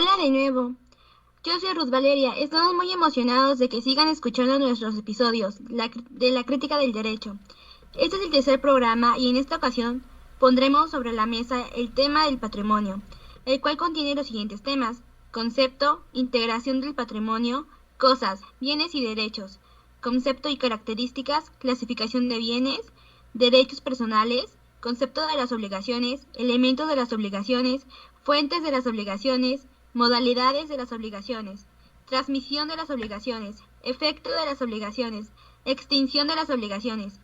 Hola de nuevo, yo soy Ruth Valeria. Estamos muy emocionados de que sigan escuchando nuestros episodios de la crítica del derecho. Este es el tercer programa y en esta ocasión pondremos sobre la mesa el tema del patrimonio, el cual contiene los siguientes temas: concepto, integración del patrimonio, cosas, bienes y derechos, concepto y características, clasificación de bienes, derechos personales, concepto de las obligaciones, elementos de las obligaciones, fuentes de las obligaciones, modalidades de las obligaciones, transmisión de las obligaciones, efecto de las obligaciones, extinción de las obligaciones.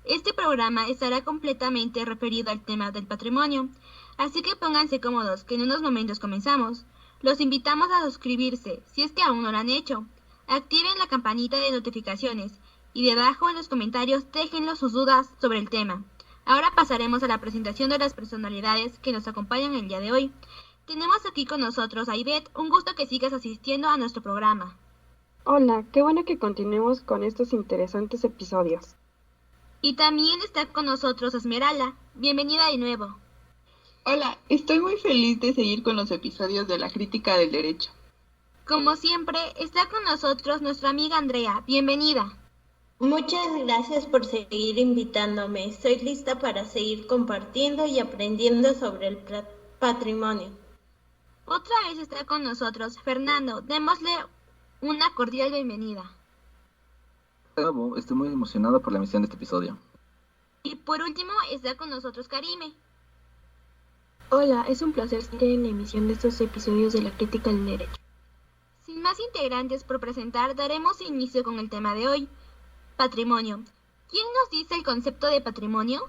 Este programa estará completamente referido al tema del patrimonio, así que pónganse cómodos, que en unos momentos comenzamos. Los invitamos a suscribirse, si es que aún no lo han hecho. Activen la campanita de notificaciones y debajo en los comentarios déjenlos sus dudas sobre el tema. Ahora pasaremos a la presentación de las personalidades que nos acompañan el día de hoy. Tenemos aquí con nosotros a Ivette. Un gusto que sigas asistiendo a nuestro programa. Hola, qué bueno que continuemos con estos interesantes episodios. Y también está con nosotros Esmeralda. Bienvenida de nuevo. Hola, estoy muy feliz de seguir con los episodios de la crítica del derecho. Como siempre, está con nosotros nuestra amiga Andrea. Bienvenida. Muchas gracias por seguir invitándome. Estoy lista para seguir compartiendo y aprendiendo sobre el patrimonio. Otra vez está con nosotros Fernando. Démosle una cordial bienvenida. Estoy muy emocionado por la emisión de este episodio. Y por último está con nosotros Karime. Hola, es un placer estar en la emisión de estos episodios de la crítica del derecho. Sin más integrantes por presentar, daremos inicio con el tema de hoy: patrimonio. ¿Quién nos dice el concepto de patrimonio?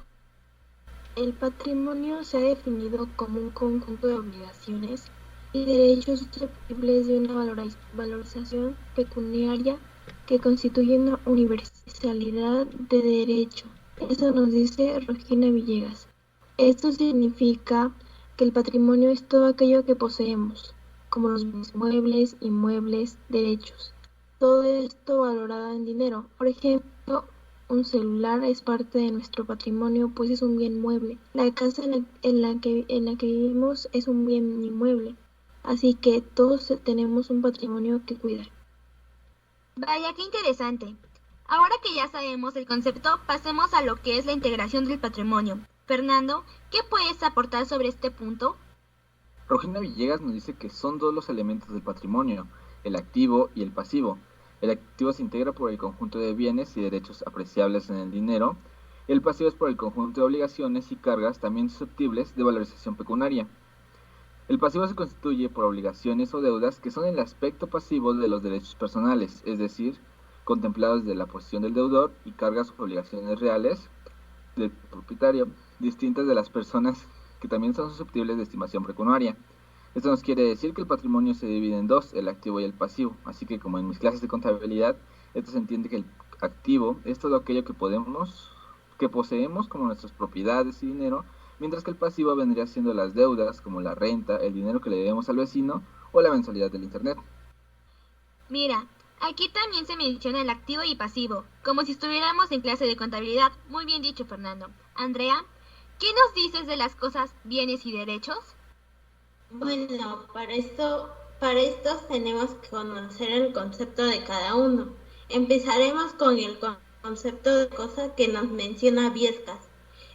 El patrimonio se ha definido como un conjunto de obligaciones y derechos susceptibles de una valorización pecuniaria que constituye una universalidad de derecho. Eso nos dice Regina Villegas. Esto significa que el patrimonio es todo aquello que poseemos, como los bienes muebles, inmuebles, derechos. Todo esto valorado en dinero. Por ejemplo, un celular es parte de nuestro patrimonio, pues es un bien mueble. La casa en la que vivimos es un bien inmueble. Así que todos tenemos un patrimonio que cuidar. Vaya, qué interesante. Ahora que ya sabemos el concepto, pasemos a lo que es la integración del patrimonio. Fernando, ¿qué puedes aportar sobre este punto? Regina Villegas nos dice que son dos los elementos del patrimonio, el activo y el pasivo. El activo se integra por el conjunto de bienes y derechos apreciables en el dinero. El pasivo es por el conjunto de obligaciones y cargas también susceptibles de valorización pecuniaria. El pasivo se constituye por obligaciones o deudas que son el aspecto pasivo de los derechos personales, es decir, contemplados de la posición del deudor, y cargas o obligaciones reales del propietario, distintas de las personas que también son susceptibles de estimación pecuniaria. Esto nos quiere decir que el patrimonio se divide en dos, el activo y el pasivo, así que como en mis clases de contabilidad, esto se entiende que el activo es todo aquello que poseemos como nuestras propiedades y dinero, mientras que el pasivo vendría siendo las deudas como la renta, el dinero que le debemos al vecino o la mensualidad del internet. Mira, aquí también se menciona el activo y pasivo, como si estuviéramos en clase de contabilidad. Muy bien dicho, Fernando. Andrea, ¿qué nos dices de las cosas, bienes y derechos? Bueno, para esto tenemos que conocer el concepto de cada uno. Empezaremos con el concepto de cosa que nos menciona Viescas.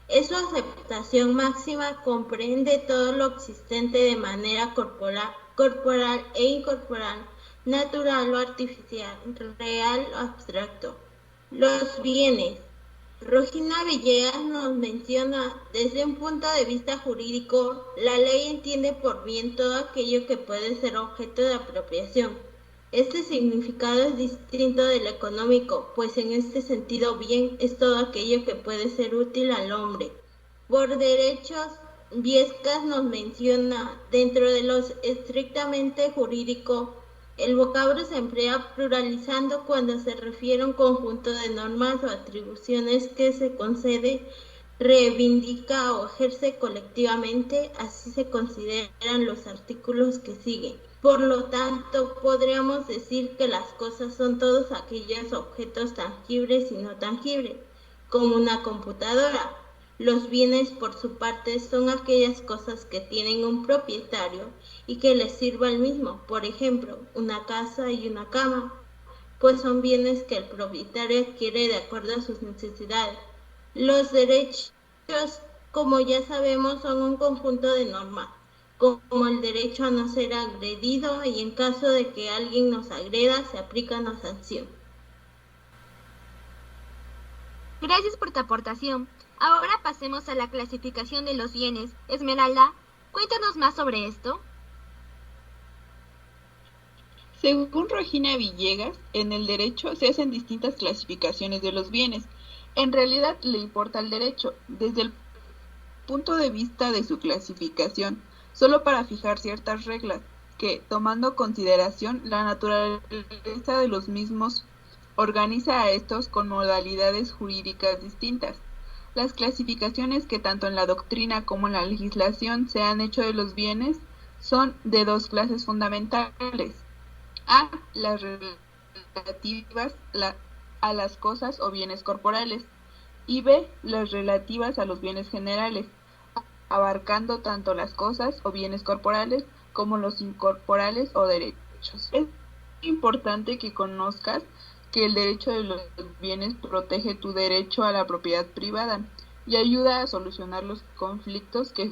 Es su aceptación máxima, comprende todo lo existente de manera corporal e incorporal, natural o artificial, real o abstracto. Los bienes. Regina Villegas nos menciona: desde un punto de vista jurídico, la ley entiende por bien todo aquello que puede ser objeto de apropiación. Este significado es distinto del económico, pues en este sentido bien es todo aquello que puede ser útil al hombre. Por derechos, Viescas nos menciona: dentro de lo estrictamente jurídico, el vocablo se emplea pluralizando cuando se refiere a un conjunto de normas o atribuciones que se concede, reivindica o ejerce colectivamente. Así se consideran los artículos que siguen. Por lo tanto, podríamos decir que las cosas son todos aquellos objetos tangibles y no tangibles, como una computadora. Los bienes, por su parte, son aquellas cosas que tienen un propietario y que les sirva al mismo. Por ejemplo, una casa y una cama, pues son bienes que el propietario adquiere de acuerdo a sus necesidades. Los derechos, como ya sabemos, son un conjunto de normas, como el derecho a no ser agredido, y en caso de que alguien nos agreda, se aplica una sanción. Gracias por tu aportación. Ahora pasemos a la clasificación de los bienes. Esmeralda, cuéntanos más sobre esto. Según Regina Villegas, en el derecho se hacen distintas clasificaciones de los bienes. En realidad le importa el derecho, desde el punto de vista de su clasificación, solo para fijar ciertas reglas que, tomando en consideración la naturaleza de los mismos, organiza a estos con modalidades jurídicas distintas. Las clasificaciones que tanto en la doctrina como en la legislación se han hecho de los bienes son de dos clases fundamentales. A, las relativas a las cosas o bienes corporales, y B, las relativas a los bienes generales, abarcando tanto las cosas o bienes corporales como los incorporales o derechos. Es importante que conozcas que el derecho de los bienes protege tu derecho a la propiedad privada y ayuda a solucionar los conflictos que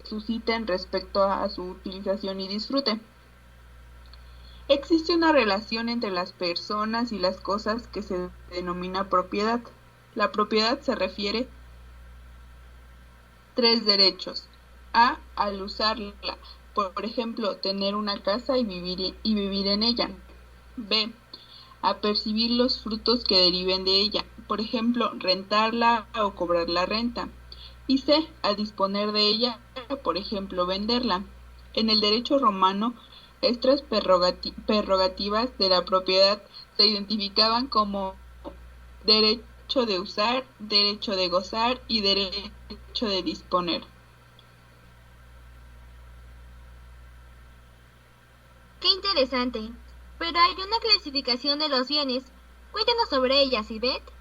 susciten respecto a su utilización y disfrute. Existe una relación entre las personas y las cosas que se denomina propiedad. La propiedad se refiere a tres derechos. A, al usarla, por ejemplo, tener una casa y vivir en ella. B, a percibir los frutos que deriven de ella, por ejemplo, rentarla o cobrar la renta. Y C, a disponer de ella, por ejemplo, venderla. En el derecho romano, estas prerrogativas de la propiedad se identificaban como derecho de usar, derecho de gozar y derecho de disponer. ¡Qué interesante! Pero hay una clasificación de los bienes. Cuéntanos sobre ella, Ivette.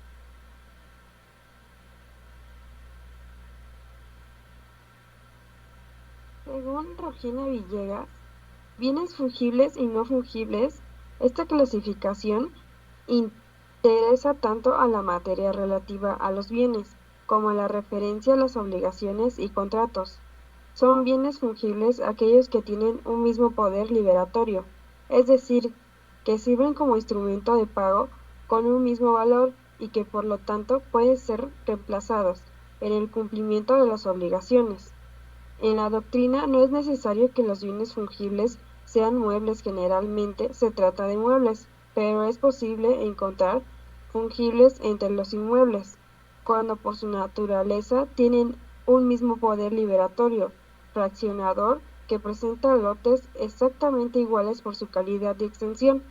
Según Regina Villegas, bienes fungibles y no fungibles, esta clasificación interesa tanto a la materia relativa a los bienes como a la referencia a las obligaciones y contratos. Son bienes fungibles aquellos que tienen un mismo poder liberatorio, es decir, que sirven como instrumento de pago con un mismo valor y que por lo tanto pueden ser reemplazados en el cumplimiento de las obligaciones. En la doctrina no es necesario que los bienes fungibles sean muebles, generalmente se trata de muebles, pero es posible encontrar fungibles entre los inmuebles, cuando por su naturaleza tienen un mismo poder liberatorio, fraccionador, que presenta lotes exactamente iguales por su calidad y extensión,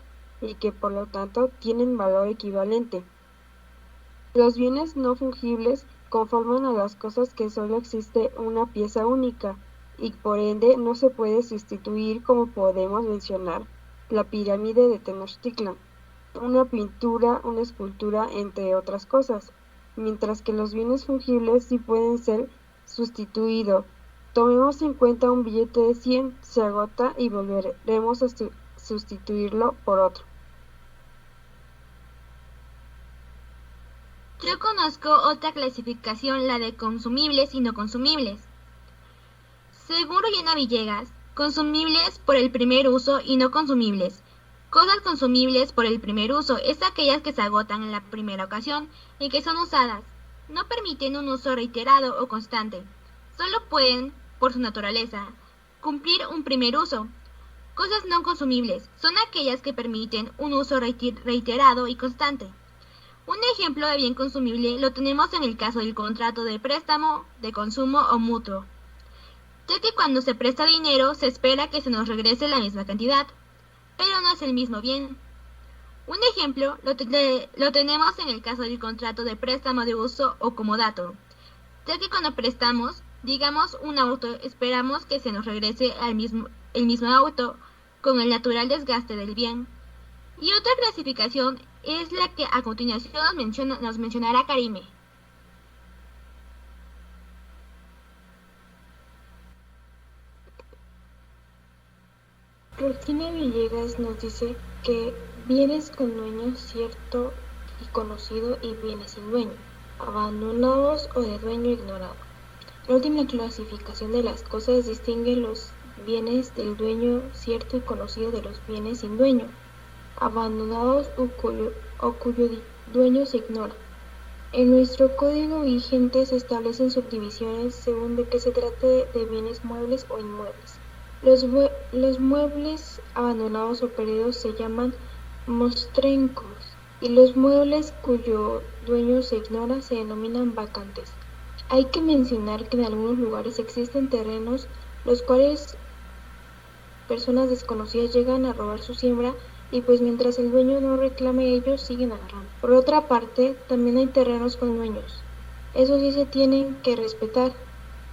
y que por lo tanto tienen valor equivalente. Los bienes no fungibles conforman a las cosas que solo existe una pieza única, y por ende no se puede sustituir, como podemos mencionar la pirámide de Tenochtitlan, una pintura, una escultura, entre otras cosas, mientras que los bienes fungibles sí pueden ser sustituidos. Tomemos en cuenta un billete de 100, se agota y volveremos a sustituirlo por otro. Yo conozco otra clasificación, la de consumibles y no consumibles. Según Regina Villegas, consumibles por el primer uso y no consumibles. Cosas consumibles por el primer uso es aquellas que se agotan en la primera ocasión en que son usadas. No permiten un uso reiterado o constante. Solo pueden, por su naturaleza, cumplir un primer uso. Cosas no consumibles son aquellas que permiten un uso reiterado y constante. Un ejemplo de bien consumible lo tenemos en el caso del contrato de préstamo, de consumo o mutuo, ya que cuando se presta dinero se espera que se nos regrese la misma cantidad, pero no es el mismo bien. Un ejemplo lo tenemos en el caso del contrato de préstamo de uso o comodato, ya que cuando prestamos, digamos, un auto, esperamos que se nos regrese el mismo auto con el natural desgaste del bien. Y otra clasificación es la que a continuación nos mencionará Karime. Regina Villegas nos dice que bienes con dueño cierto y conocido y bienes sin dueño, abandonados o de dueño ignorado. La última clasificación de las cosas distingue los bienes del dueño cierto y conocido de los bienes sin dueño, abandonados o cuyo dueño se ignora. En nuestro código vigente se establecen subdivisiones según de qué se trate de bienes muebles o inmuebles. Los muebles abandonados o perdidos se llaman mostrencos y los muebles cuyo dueño se ignora se denominan vacantes. Hay que mencionar que en algunos lugares existen terrenos los cuales personas desconocidas llegan a robar su siembra y pues mientras el dueño no reclame ellos siguen agarrando. Por otra parte, también hay terrenos con dueños. Eso sí se tienen que respetar.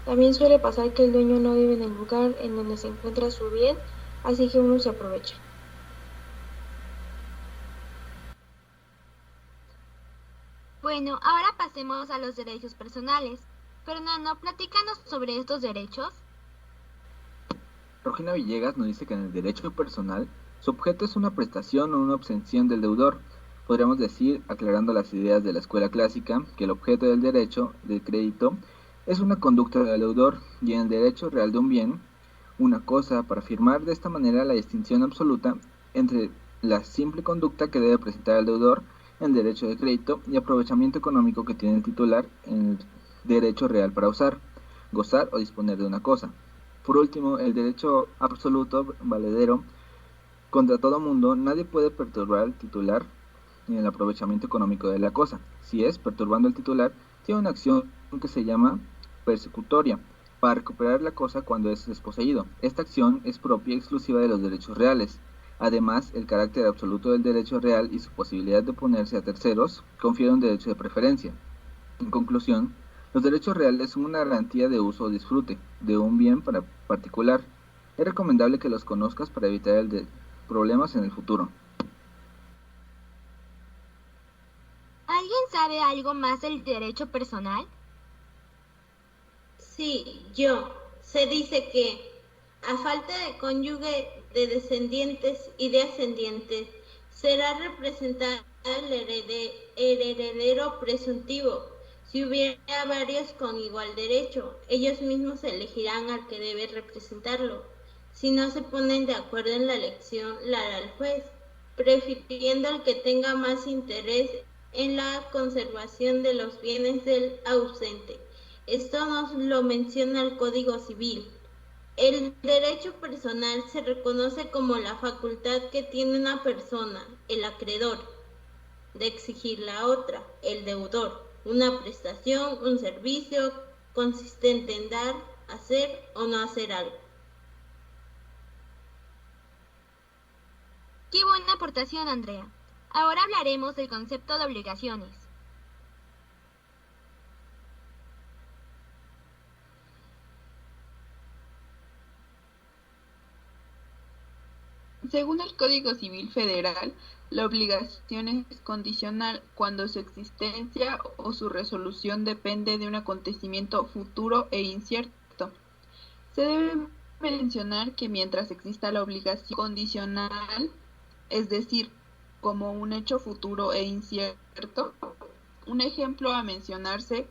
También suele pasar que el dueño no vive en el lugar en donde se encuentra su bien, así que uno se aprovecha. Bueno, ahora pasemos a los derechos personales. Fernando, platícanos sobre estos derechos. Regina Villegas nos dice que en el derecho personal, su objeto es una prestación o una obtención del deudor. Podríamos decir, aclarando las ideas de la escuela clásica, que el objeto del derecho del crédito es una conducta del deudor y en el derecho real de un bien, una cosa, para afirmar de esta manera la distinción absoluta entre la simple conducta que debe presentar el deudor en el derecho de crédito y aprovechamiento económico que tiene el titular en el derecho real para usar, gozar o disponer de una cosa. Por último, el derecho absoluto valedero contra todo mundo, nadie puede perturbar al titular en el aprovechamiento económico de la cosa. Si es perturbando al titular, tiene una acción que se llama persecutoria para recuperar la cosa cuando es desposeído. Esta acción es propia y exclusiva de los derechos reales. Además, el carácter absoluto del derecho real y su posibilidad de oponerse a terceros confiere un derecho de preferencia. En conclusión, los derechos reales son una garantía de uso o disfrute de un bien para particular. Es recomendable que los conozcas para evitar problemas en el futuro. ¿Alguien sabe algo más del derecho personal? Sí, yo. Se dice que, a falta de cónyuge, de descendientes y de ascendientes, será representado el heredero presuntivo. Si hubiera varios con igual derecho, ellos mismos elegirán al que debe representarlo. Si no se ponen de acuerdo en la elección, la hará el juez, prefiriendo al que tenga más interés en la conservación de los bienes del ausente. Esto nos lo menciona el Código Civil. El derecho personal se reconoce como la facultad que tiene una persona, el acreedor, de exigirle a otra, el deudor, una prestación, un servicio consistente en dar, hacer o no hacer algo. Qué buena aportación, Andrea. Ahora hablaremos del concepto de obligaciones. Según el Código Civil Federal, la obligación es condicional cuando su existencia o su resolución depende de un acontecimiento futuro e incierto. Se debe mencionar que mientras exista la obligación condicional, es decir, como un hecho futuro e incierto, un ejemplo a mencionarse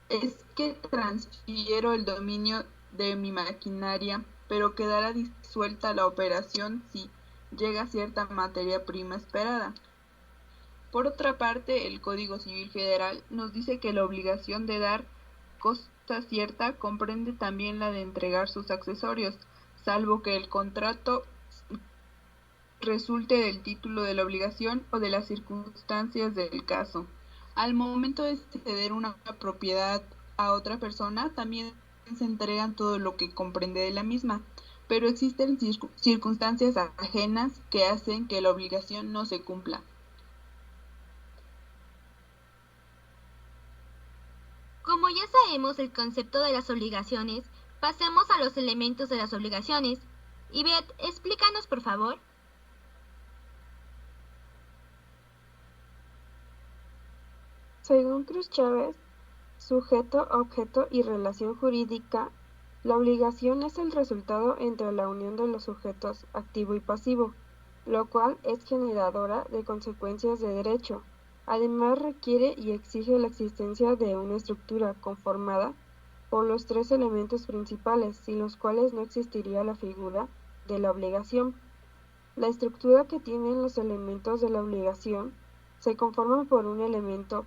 es que transfiero el dominio de mi maquinaria, pero quedará disuelta la operación si llega cierta materia prima esperada. Por otra parte, el Código Civil Federal nos dice que la obligación de dar cosa cierta comprende también la de entregar sus accesorios, salvo que el contrato resulte del título de la obligación o de las circunstancias del caso. Al momento de ceder una propiedad a otra persona, también se entregan todo lo que comprende de la misma, pero existen circunstancias ajenas que hacen que la obligación no se cumpla. Como ya sabemos el concepto de las obligaciones, pasemos a los elementos de las obligaciones. Ivette, explícanos por favor. Según Cruz Chávez, sujeto, objeto y relación jurídica La obligación es el resultado entre la unión de los sujetos activo y pasivo, lo cual es generadora de consecuencias de derecho. Además requiere y exige la existencia de una estructura conformada por los tres elementos principales, sin los cuales no existiría la figura de la obligación. La estructura que tienen los elementos de la obligación se conforma por un elemento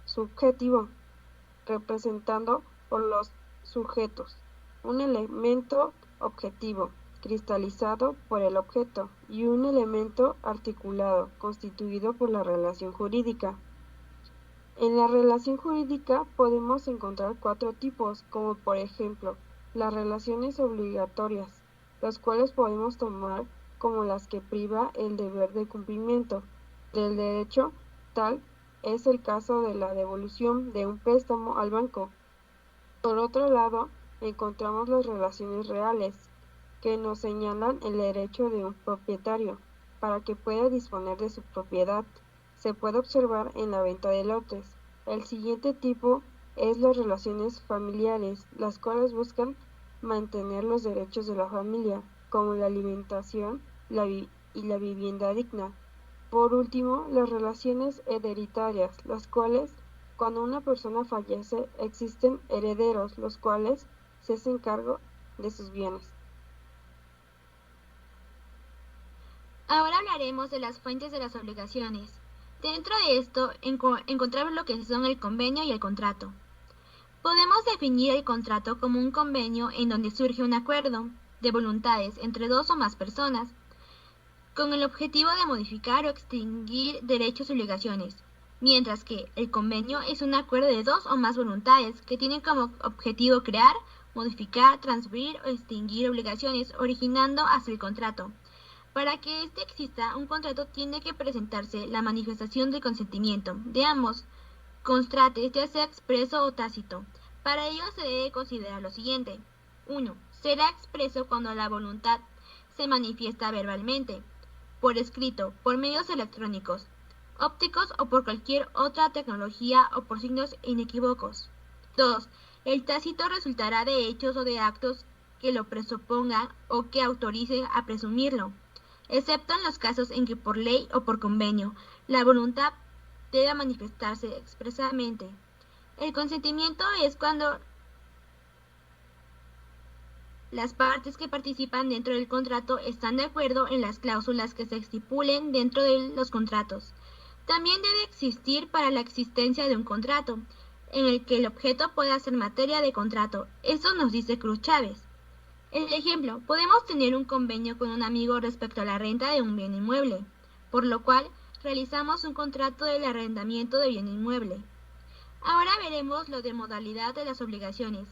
subjetivo, representado por los sujetos, un elemento objetivo, cristalizado por el objeto, y un elemento articulado, constituido por la relación jurídica. En la relación jurídica podemos encontrar cuatro tipos, como por ejemplo, las relaciones obligatorias, las cuales podemos tomar como las que priva el deber de cumplimiento del derecho, tal es el caso de la devolución de un préstamo al banco. Por otro lado, encontramos las relaciones reales, que nos señalan el derecho de un propietario para que pueda disponer de su propiedad. Se puede observar en la venta de lotes. El siguiente tipo es las relaciones familiares, las cuales buscan mantener los derechos de la familia, como la alimentación y la vivienda digna. Por último, las relaciones hereditarias, las cuales, cuando una persona fallece, existen herederos, los cuales se hacen cargo de sus bienes. Ahora hablaremos de las fuentes de las obligaciones. Dentro de esto encontramos lo que son el convenio y el contrato. Podemos definir el contrato como un convenio en donde surge un acuerdo de voluntades entre dos o más personas, con el objetivo de modificar o extinguir derechos y obligaciones, mientras que el convenio es un acuerdo de dos o más voluntades que tienen como objetivo crear, modificar, transferir o extinguir obligaciones, originando así el contrato. Para que éste exista, un contrato tiene que presentarse la manifestación del consentimiento de ambos contrates, ya sea expreso o tácito. Para ello se debe considerar lo siguiente. 1. Será expreso cuando la voluntad se manifiesta verbalmente, por escrito, por medios electrónicos, ópticos o por cualquier otra tecnología o por signos inequívocos. 2. El tácito resultará de hechos o de actos que lo presupongan o que autoricen a presumirlo, excepto en los casos en que por ley o por convenio la voluntad debe manifestarse expresamente. El consentimiento es cuando las partes que participan dentro del contrato están de acuerdo en las cláusulas que se estipulen dentro de los contratos. También debe existir para la existencia de un contrato, en el que el objeto pueda ser materia de contrato. Esto nos dice Cruz Chávez. El ejemplo, podemos tener un convenio con un amigo respecto a la renta de un bien inmueble, por lo cual realizamos un contrato del arrendamiento de bien inmueble. Ahora veremos lo de modalidad de las obligaciones.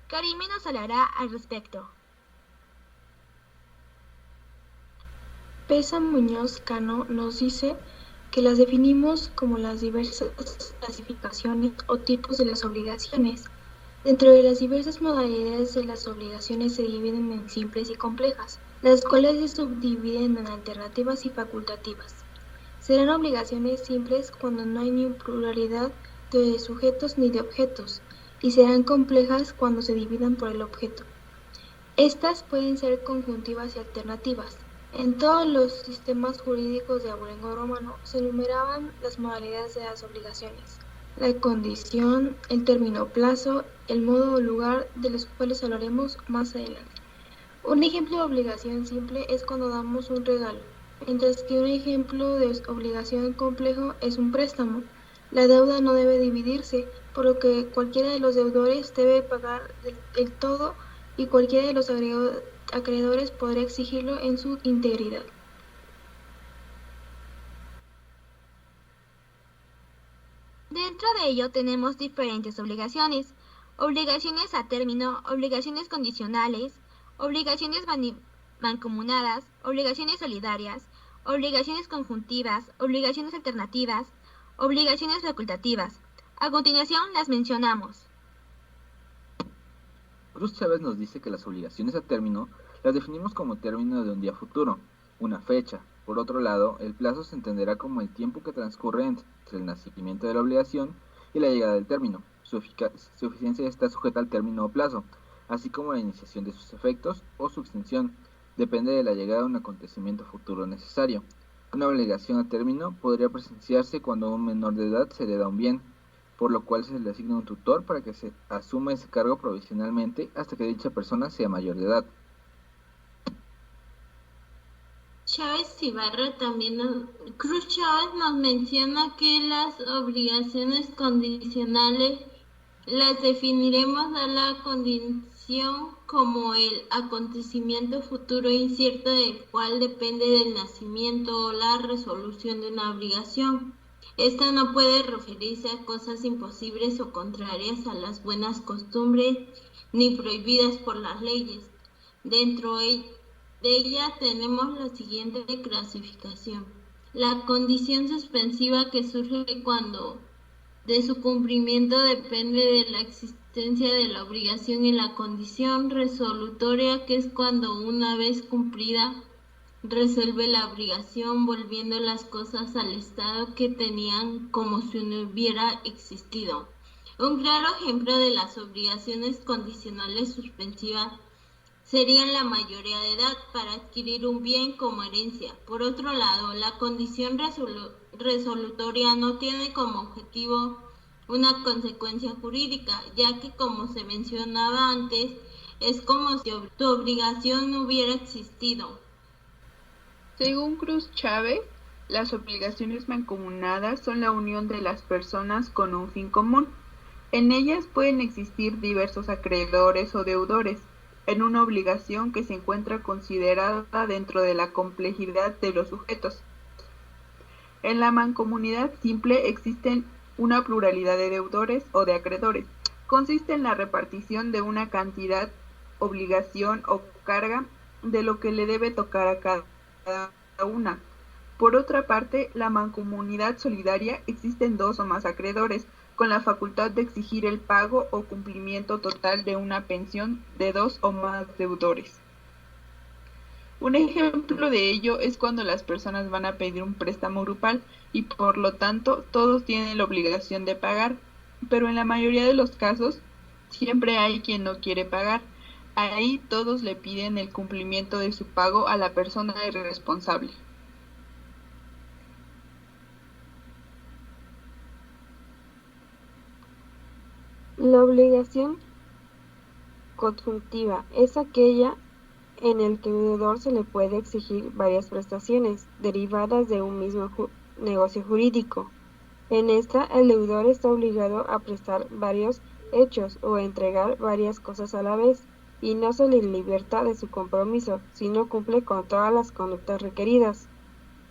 Karime nos hablará al respecto. Pesa Muñoz Cano nos dice que las definimos como las diversas clasificaciones o tipos de las obligaciones. Dentro de las diversas modalidades de las obligaciones se dividen en simples y complejas, las cuales se subdividen en alternativas y facultativas. Serán obligaciones simples cuando no hay ni pluralidad de sujetos ni de objetos, y serán complejas cuando se dividan por el objeto. Estas pueden ser conjuntivas y alternativas. En todos los sistemas jurídicos de abolengo romano se enumeraban las modalidades de las obligaciones, la condición, el término o plazo, el modo o lugar, de los cuales hablaremos más adelante. Un ejemplo de obligación simple es cuando damos un regalo, mientras que un ejemplo de obligación complejo es un préstamo. La deuda no debe dividirse, por lo que cualquiera de los deudores debe pagar el todo y cualquiera de los acreedores podrá exigirlo en su integridad. Dentro de ello tenemos diferentes obligaciones: obligaciones a término, obligaciones condicionales, obligaciones mancomunadas, obligaciones solidarias, obligaciones conjuntivas, obligaciones alternativas, obligaciones facultativas. A continuación las mencionamos. Cruz Chávez nos dice que las obligaciones a término las definimos como término de un día futuro, una fecha. Por otro lado, el plazo se entenderá como el tiempo que transcurre entre el nacimiento de la obligación y la llegada del término. Su eficiencia está sujeta al término o plazo. así como la iniciación de sus efectos o su extinción. Depende de la llegada de un acontecimiento futuro necesario. Una obligación a término podría presenciarse cuando a un menor de edad se le da un bien, por lo cual se le asigna un tutor para que se asuma ese cargo provisionalmente hasta que dicha persona sea mayor de edad. Cruz Chávez nos menciona que las obligaciones condicionales las definiremos a la condición como el acontecimiento futuro incierto del cual depende del nacimiento o la resolución de una obligación. Esta no puede referirse a cosas imposibles o contrarias a las buenas costumbres ni prohibidas por las leyes. Dentro de ella tenemos la siguiente clasificación. La condición suspensiva que surge cuando de su cumplimiento depende de la existencia de la obligación y la condición resolutoria, que es cuando una vez cumplida resuelve la obligación volviendo las cosas al estado que tenían como si no hubiera existido. Un claro ejemplo de las obligaciones condicionales suspensivas serían la mayoría de edad para adquirir un bien como herencia. Por otro lado, la condición resolutoria no tiene como objetivo una consecuencia jurídica, ya que, como se mencionaba antes, es como si tu obligación no hubiera existido. Según Cruz Chávez, las obligaciones mancomunadas son la unión de las personas con un fin común. En ellas pueden existir diversos acreedores o deudores, en una obligación que se encuentra considerada dentro de la complejidad de los sujetos. En la mancomunidad simple existen una pluralidad de deudores o de acreedores. Consiste en la repartición de una cantidad, obligación o carga de lo que le debe tocar a cada una. Por otra parte, la mancomunidad solidaria existen dos o más acreedores, con la facultad de exigir el pago o cumplimiento total de una pensión de dos o más deudores. Un ejemplo de ello es cuando las personas van a pedir un préstamo grupal y por lo tanto todos tienen la obligación de pagar, pero en la mayoría de los casos siempre hay quien no quiere pagar. Ahí todos le piden el cumplimiento de su pago a la persona irresponsable. La obligación conjuntiva es aquella en el que al deudor se le puede exigir varias prestaciones derivadas de un mismo negocio jurídico. En esta, el deudor está obligado a prestar varios hechos o a entregar varias cosas a la vez, y no se le liberta de su compromiso si no cumple con todas las conductas requeridas.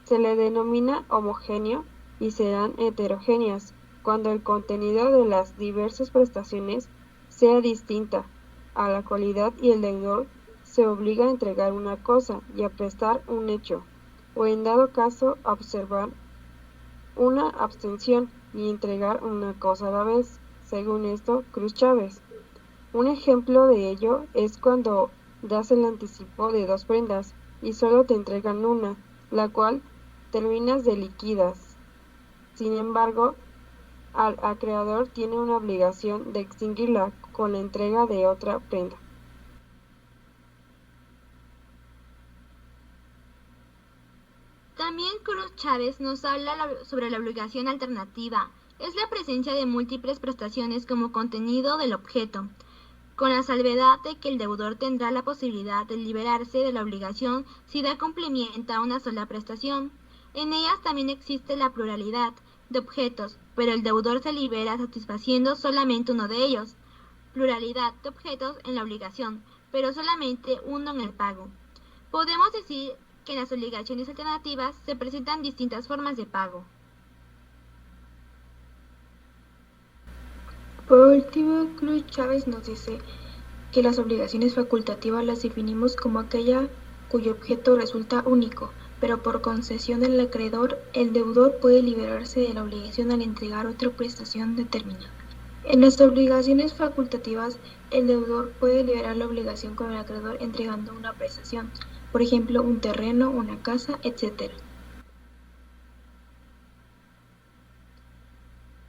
Se le denomina homogéneo y serán heterogéneas cuando el contenido de las diversas prestaciones sea distinta a la cualidad y el deudor se obliga a entregar una cosa y a prestar un hecho, o en dado caso a observar una abstención y entregar una cosa a la vez. Según esto, Cruz Chávez. Un ejemplo de ello es cuando das el anticipo de 2 prendas y solo te entregan una, la cual terminas de liquidas. Sin embargo, el acreedor tiene una obligación de extinguirla con la entrega de otra prenda. También Cruz Chávez nos habla sobre la obligación alternativa. Es la presencia de múltiples prestaciones como contenido del objeto, con la salvedad de que el deudor tendrá la posibilidad de liberarse de la obligación si da cumplimiento a una sola prestación. En ellas también existe la pluralidad de objetos, pero el deudor se libera satisfaciendo solamente uno de ellos. Pluralidad de objetos en la obligación, pero solamente uno en el pago. Podemos decir que en las obligaciones alternativas se presentan distintas formas de pago. Por último, Cruz Chávez nos dice que las obligaciones facultativas las definimos como aquella cuyo objeto resulta único, pero por concesión del acreedor, el deudor puede liberarse de la obligación al entregar otra prestación determinada. En las obligaciones facultativas, el deudor puede liberar la obligación con el acreedor entregando una prestación, por ejemplo, un terreno, una casa, etc.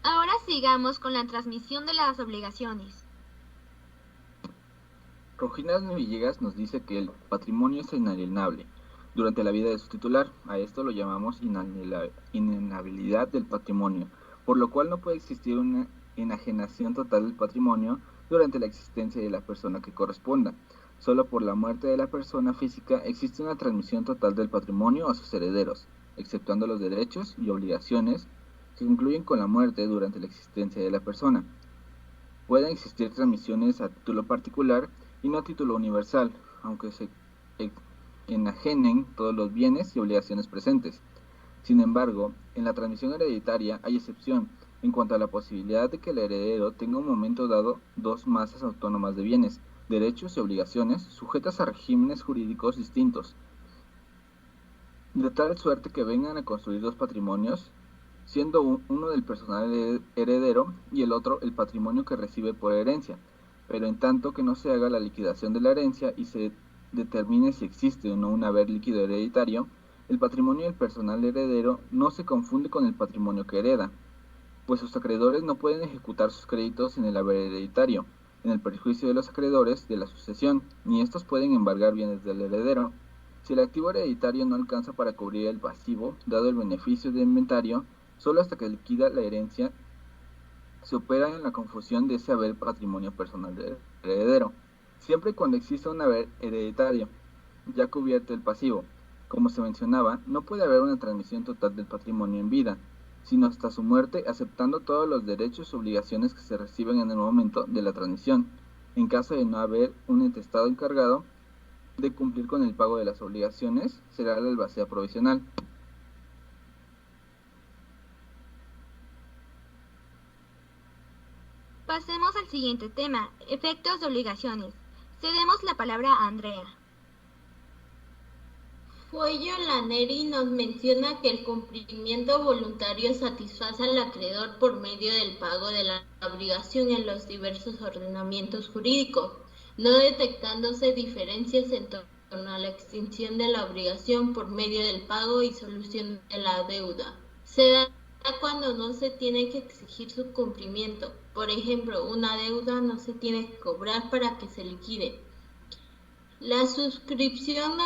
Ahora sigamos con la transmisión de las obligaciones. Roginas Villegas nos dice que el patrimonio es inalienable durante la vida de su titular. A esto lo llamamos inalienabilidad del patrimonio, por lo cual no puede existir una enajenación total del patrimonio durante la existencia de la persona que corresponda. Solo por la muerte de la persona física existe una transmisión total del patrimonio a sus herederos, exceptuando los derechos y obligaciones que concluyen con la muerte durante la existencia de la persona. Pueden existir transmisiones a título particular y no a título universal, aunque se enajenen todos los bienes y obligaciones presentes. Sin embargo, en la transmisión hereditaria hay excepción en cuanto a la posibilidad de que el heredero tenga un momento dado dos masas autónomas de bienes, derechos y obligaciones sujetas a regímenes jurídicos distintos, de tal suerte que vengan a construir dos patrimonios, siendo uno del personal heredero y el otro el patrimonio que recibe por herencia, pero en tanto que no se haga la liquidación de la herencia y se determine si existe o no un haber líquido hereditario, el patrimonio del personal heredero no se confunde con el patrimonio que hereda, pues sus acreedores no pueden ejecutar sus créditos en el haber hereditario, en el perjuicio de los acreedores de la sucesión, ni estos pueden embargar bienes del heredero. Si el activo hereditario no alcanza para cubrir el pasivo, dado el beneficio de inventario, solo hasta que liquida la herencia se opera en la confusión de ese haber patrimonio personal del heredero, siempre y cuando exista un haber hereditario ya cubierto el pasivo. Como se mencionaba, no puede haber una transmisión total del patrimonio en vida, sino hasta su muerte, aceptando todos los derechos y obligaciones que se reciben en el momento de la transmisión, en caso de no haber un intestado encargado de cumplir con el pago de las obligaciones, será la albacea provisional. Pasemos al siguiente tema, efectos de obligaciones. Cedemos la palabra a Andrea. Fuello Laneri nos menciona que el cumplimiento voluntario satisface al acreedor por medio del pago de la obligación en los diversos ordenamientos jurídicos, no detectándose diferencias en torno a la extinción de la obligación por medio del pago y solución de la deuda. Se da cuando no se tiene que exigir su cumplimiento. Por ejemplo, una deuda no se tiene que cobrar para que se liquide. La suscripción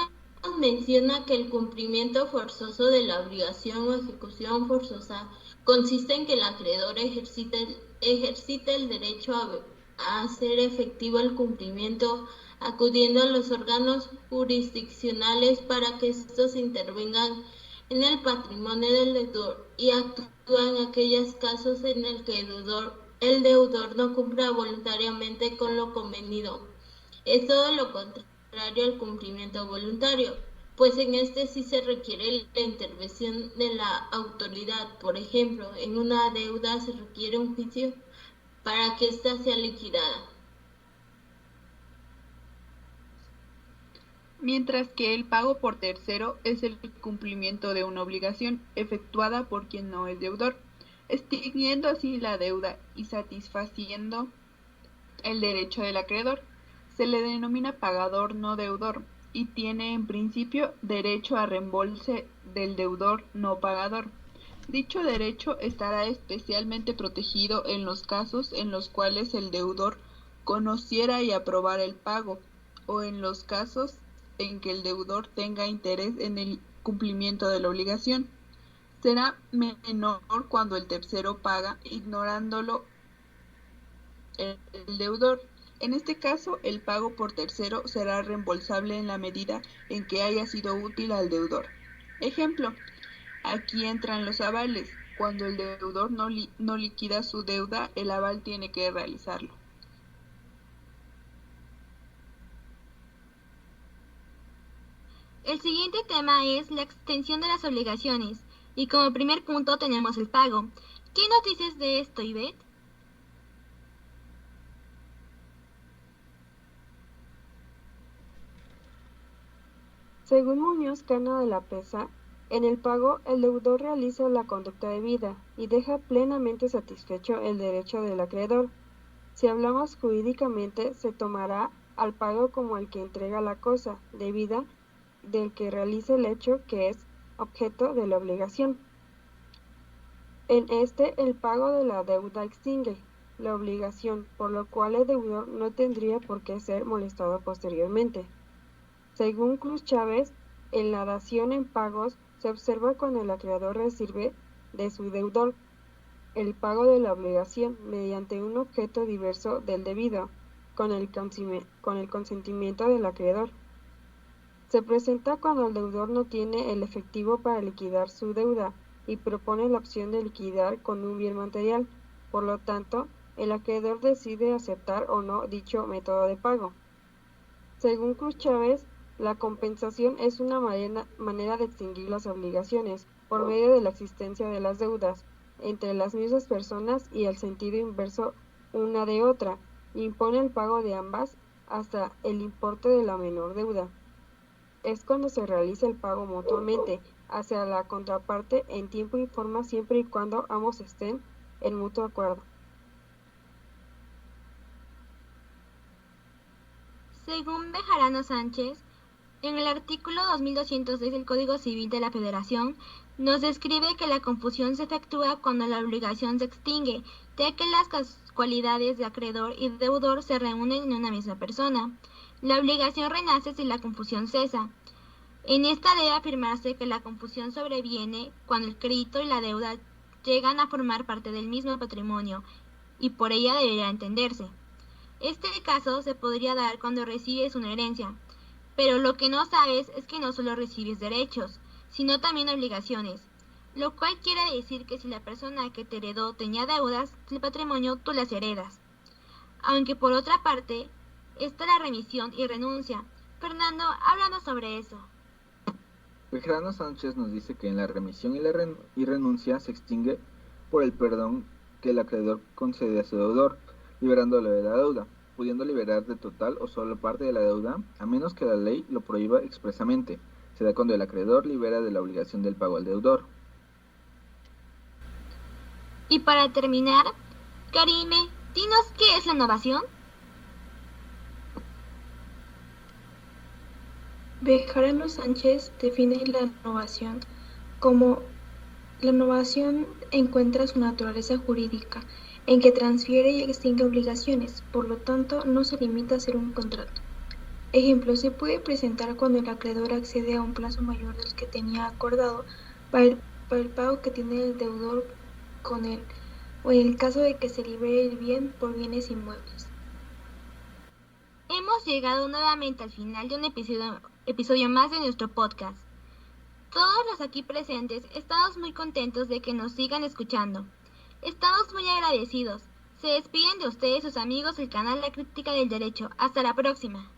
nos menciona que el cumplimiento forzoso de la obligación o ejecución forzosa consiste en que el acreedor ejercita el derecho a hacer efectivo el cumplimiento acudiendo a los órganos jurisdiccionales para que estos intervengan en el patrimonio del deudor y actúa en aquellos casos en el que el deudor no cumpla voluntariamente con lo convenido. Es todo lo contrario al cumplimiento voluntario, pues en este sí se requiere la intervención de la autoridad. Por ejemplo, en una deuda se requiere un juicio para que ésta sea liquidada. Mientras que el pago por tercero es el cumplimiento de una obligación efectuada por quien no es deudor, extinguiendo así la deuda y satisfaciendo el derecho del acreedor. Se le denomina pagador no deudor y tiene en principio derecho a reembolso del deudor no pagador. Dicho derecho estará especialmente protegido en los casos en los cuales el deudor conociera y aprobara el pago, o en los casos en que el deudor tenga interés en el cumplimiento de la obligación. Será menor cuando el tercero paga ignorándolo el deudor. En este caso, el pago por tercero será reembolsable en la medida en que haya sido útil al deudor. Ejemplo, aquí entran los avales. Cuando el deudor no liquida su deuda, el aval tiene que realizarlo. El siguiente tema es la extensión de las obligaciones, y como primer punto tenemos el pago. ¿Qué nos dices de esto, Ivette? Según Muñoz Cana de la Pesa, en el pago el deudor realiza la conducta debida y deja plenamente satisfecho el derecho del acreedor. Si hablamos jurídicamente, se tomará al pago como el que entrega la cosa debida del que realiza el hecho que es objeto de la obligación. En este, el pago de la deuda extingue la obligación, por lo cual el deudor no tendría por qué ser molestado posteriormente. Según Cruz Chávez, en la dación en pagos se observa cuando el acreedor recibe de su deudor el pago de la obligación mediante un objeto diverso del debido, con el consentimiento del acreedor. Se presenta cuando el deudor no tiene el efectivo para liquidar su deuda y propone la opción de liquidar con un bien material. Por lo tanto, el acreedor decide aceptar o no dicho método de pago. Según Cruz Chávez, la compensación es una manera de extinguir las obligaciones por medio de la existencia de las deudas entre las mismas personas y el sentido inverso una de otra, impone el pago de ambas hasta el importe de la menor deuda. Es cuando se realiza el pago mutuamente hacia la contraparte en tiempo y forma siempre y cuando ambos estén en mutuo acuerdo. Según Bejarano Sánchez, en el artículo 2206 del Código Civil de la Federación, nos describe que la confusión se efectúa cuando la obligación se extingue, ya que las cualidades de acreedor y deudor se reúnen en una misma persona. La obligación renace si la confusión cesa. En esta debe afirmarse que la confusión sobreviene cuando el crédito y la deuda llegan a formar parte del mismo patrimonio, y por ella debería entenderse. Este caso se podría dar cuando recibes una herencia, pero lo que no sabes es que no solo recibes derechos, sino también obligaciones, lo cual quiere decir que si la persona que te heredó tenía deudas del patrimonio, tú las heredas. Aunque por otra parte, está la remisión y renuncia. Fernando, háblanos sobre eso. Bejarano Sánchez nos dice que en la remisión y renuncia se extingue por el perdón que el acreedor concede a su deudor, liberándolo de la deuda, pudiendo liberar de total o solo parte de la deuda, a menos que la ley lo prohíba expresamente. Se da cuando el acreedor libera de la obligación del pago al deudor. Y para terminar, Karime, dinos qué es la novación. Bejarano Sánchez define la novación como la novación encuentra su naturaleza jurídica en que transfiere y extingue obligaciones, por lo tanto no se limita a ser un contrato. Ejemplo, se puede presentar cuando el acreedor accede a un plazo mayor del que tenía acordado para el pago que tiene el deudor con él, o en el caso de que se libere el bien por bienes inmuebles. Hemos llegado nuevamente al final de un episodio más de nuestro podcast. Todos los aquí presentes estamos muy contentos de que nos sigan escuchando. Estamos muy agradecidos. Se despiden de ustedes sus amigos del canal La Crítica del Derecho. Hasta la próxima.